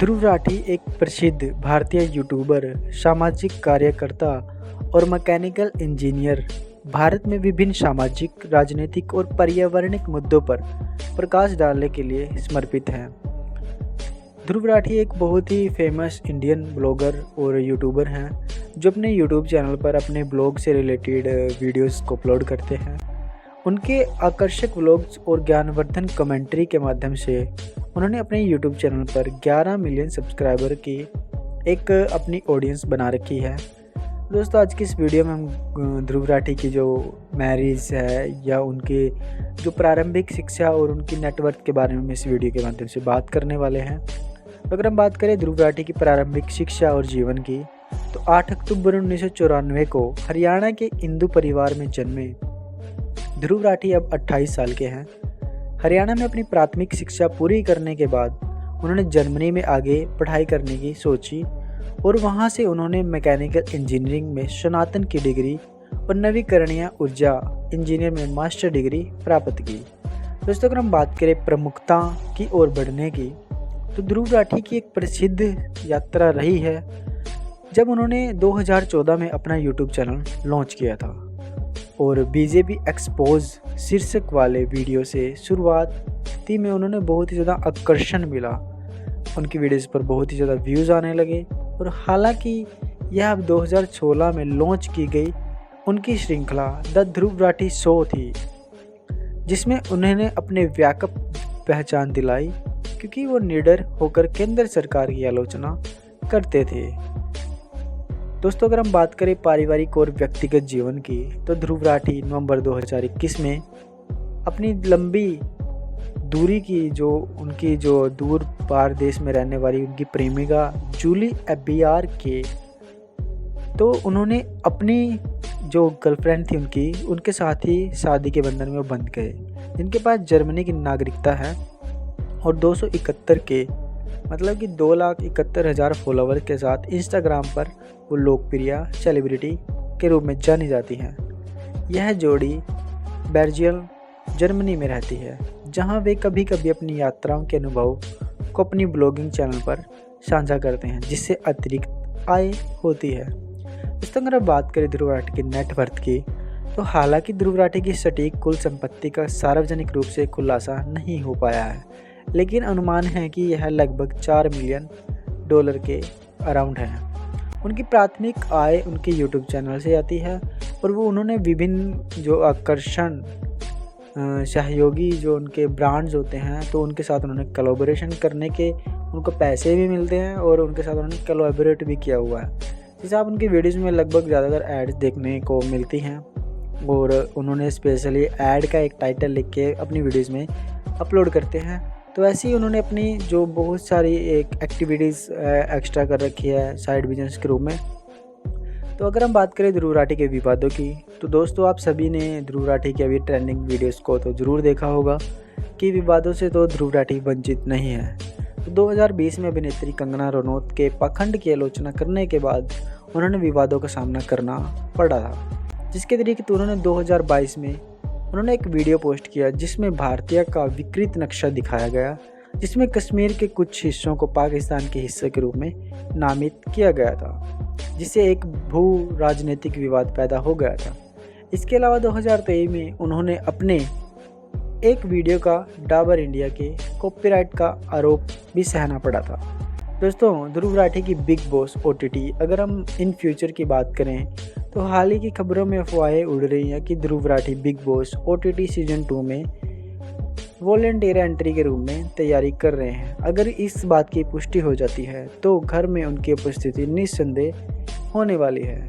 ध्रुव राठी एक प्रसिद्ध भारतीय यूट्यूबर, सामाजिक कार्यकर्ता और मैकेनिकल इंजीनियर भारत में विभिन्न सामाजिक, राजनीतिक और पर्यावरणिक मुद्दों पर प्रकाश डालने के लिए समर्पित हैं। ध्रुव राठी एक बहुत ही फेमस इंडियन ब्लॉगर और यूट्यूबर हैं जो अपने यूट्यूब चैनल पर अपने ब्लॉग से रिलेटेड वीडियोस को अपलोड करते हैं। उनके आकर्षक व्लॉग्स और ज्ञानवर्धन कमेंट्री के माध्यम से उन्होंने अपने यूट्यूब चैनल पर 11 मिलियन सब्सक्राइबर की एक अपनी ऑडियंस बना रखी है। दोस्तों, आज की इस वीडियो में हम ध्रुव राठी की जो मैरिज है या उनकी जो प्रारंभिक शिक्षा और उनकी नेटवर्क के बारे में इस वीडियो के माध्यम से बात करने वाले हैं। अगर हम बात करें ध्रुव राठी की प्रारंभिक शिक्षा और जीवन की, तो 8 अक्टूबर 1994 को हरियाणा के हिंदू परिवार में जन्मे ध्रुव राठी अब 28 साल के हैं। हरियाणा में अपनी प्राथमिक शिक्षा पूरी करने के बाद उन्होंने जर्मनी में आगे पढ़ाई करने की सोची और वहां से उन्होंने मैकेनिकल इंजीनियरिंग में स्नातक की डिग्री और नवीकरणीय ऊर्जा इंजीनियर में मास्टर डिग्री प्राप्त की। दोस्तों, अगर हम बात करें प्रमुखता की ओर बढ़ने की, तो ध्रुव राठी की एक प्रसिद्ध यात्रा रही है जब उन्होंने 2014 में अपना यूट्यूब चैनल लॉन्च किया था और बीजेपी एक्सपोज शीर्षक वाले वीडियो से शुरुआती में उन्होंने बहुत ही ज़्यादा आकर्षण मिला। उनकी वीडियोस पर बहुत ही ज़्यादा व्यूज़ आने लगे और हालांकि यह अब 2016 में लॉन्च की गई उनकी श्रृंखला द ध्रुव राठी शो थी, जिसमें उन्होंने अपने व्यापक पहचान दिलाई क्योंकि वो निडर होकर केंद्र सरकार की आलोचना करते थे। दोस्तों, अगर हम बात करें पारिवारिक और व्यक्तिगत जीवन की, तो ध्रुव राठी नवंबर 2021 में अपनी लंबी दूरी की उनकी दूर पार देश में रहने वाली उनकी प्रेमिका जूली एबियार के, तो उन्होंने अपनी जो गर्लफ्रेंड थी उनके साथ ही शादी के बंधन में वो बंध गए, जिनके पास जर्मनी की नागरिकता है और 271 के मतलब कि 2,71,000 फॉलोवर के साथ इंस्टाग्राम पर वो लोकप्रिय सेलिब्रिटी के रूप में जानी जाती हैं। यह जोड़ी बेल्जियम जर्मनी में रहती है, जहां वे कभी कभी अपनी यात्राओं के अनुभव को अपनी ब्लॉगिंग चैनल पर साझा करते हैं, जिससे अतिरिक्त आय होती है। दोस्तों, अगर बात करें ध्रुव राठी के नेटवर्थ की, तो हालांकि ध्रुव राठी की सटीक कुल संपत्ति का सार्वजनिक रूप से खुलासा नहीं हो पाया है, लेकिन अनुमान है कि यह लगभग $4 मिलियन के अराउंड है। उनकी प्राथमिक आय उनके यूट्यूब चैनल से आती है और वो उन्होंने विभिन्न जो आकर्षण सहयोगी जो उनके ब्रांड्स होते हैं, तो उनके साथ उन्होंने कोलैबोरेशन करने के उनको पैसे भी मिलते हैं और उनके साथ उन्होंने कोलैबोरेट भी किया हुआ है। जैसे आप उनकी वीडियोज़ में लगभग ज़्यादातर एड्स देखने को मिलती हैं और उन्होंने स्पेशली ऐड का एक टाइटल लिख के अपनी वीडियोज़ में अपलोड करते हैं। तो ऐसे ही उन्होंने अपनी जो बहुत सारी एक एक्टिविटीज़ एक्स्ट्रा कर रखी है साइड बिजनेस के रूप में। तो अगर हम बात करें ध्रुव राठी के विवादों की, तो दोस्तों आप सभी ने ध्रुव राठी के अभी ट्रेंडिंग वीडियोस को तो ज़रूर देखा होगा कि विवादों से तो ध्रुव राठी वंचित नहीं है। तो 2020 में अभिनेत्री कंगना रनौत के पाखंड की आलोचना करने के बाद उन्होंने विवादों का सामना करना पड़ा था, जिसके अतिरिक्त उन्होंने 2022 में उन्होंने एक वीडियो पोस्ट किया जिसमें भारतीय का विकृत नक्शा दिखाया गया, जिसमें कश्मीर के कुछ हिस्सों को पाकिस्तान के हिस्से के रूप में नामित किया गया था, जिससे एक भू राजनीतिक विवाद पैदा हो गया था। इसके अलावा 2023 में उन्होंने अपने एक वीडियो का डाबर इंडिया के कॉपीराइट का आरोप भी सहना पड़ा था। दोस्तों, ध्रुव राठी की बिग बॉस OTT, अगर हम इन फ्यूचर की बात करें, तो हाल ही की खबरों में अफवाहें उड़ रही हैं कि ध्रुव राठी बिग बॉस OTT सीजन 2 में वॉलंटियर एंट्री के रूप में तैयारी कर रहे हैं। अगर इस बात की पुष्टि हो जाती है तो घर में उनकी उपस्थिति निस्संदेह होने वाली है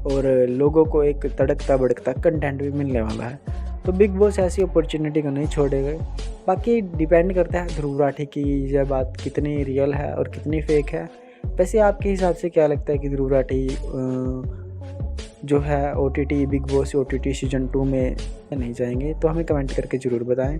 और लोगों को एक तड़कता भड़कता कंटेंट भी मिलने वाला है। तो बिग बॉस ऐसी अपॉर्चुनिटी को नहीं छोड़ेगा। बाकी डिपेंड करता है ध्रुव राठी की यह बात कितनी रियल है और कितनी फेक है। वैसे आपके हिसाब से क्या लगता है कि ध्रुव राठी जो है OTT big Boss OTT season 2 में नहीं जाएंगे? तो हमें कमेंट करके ज़रूर बताएं।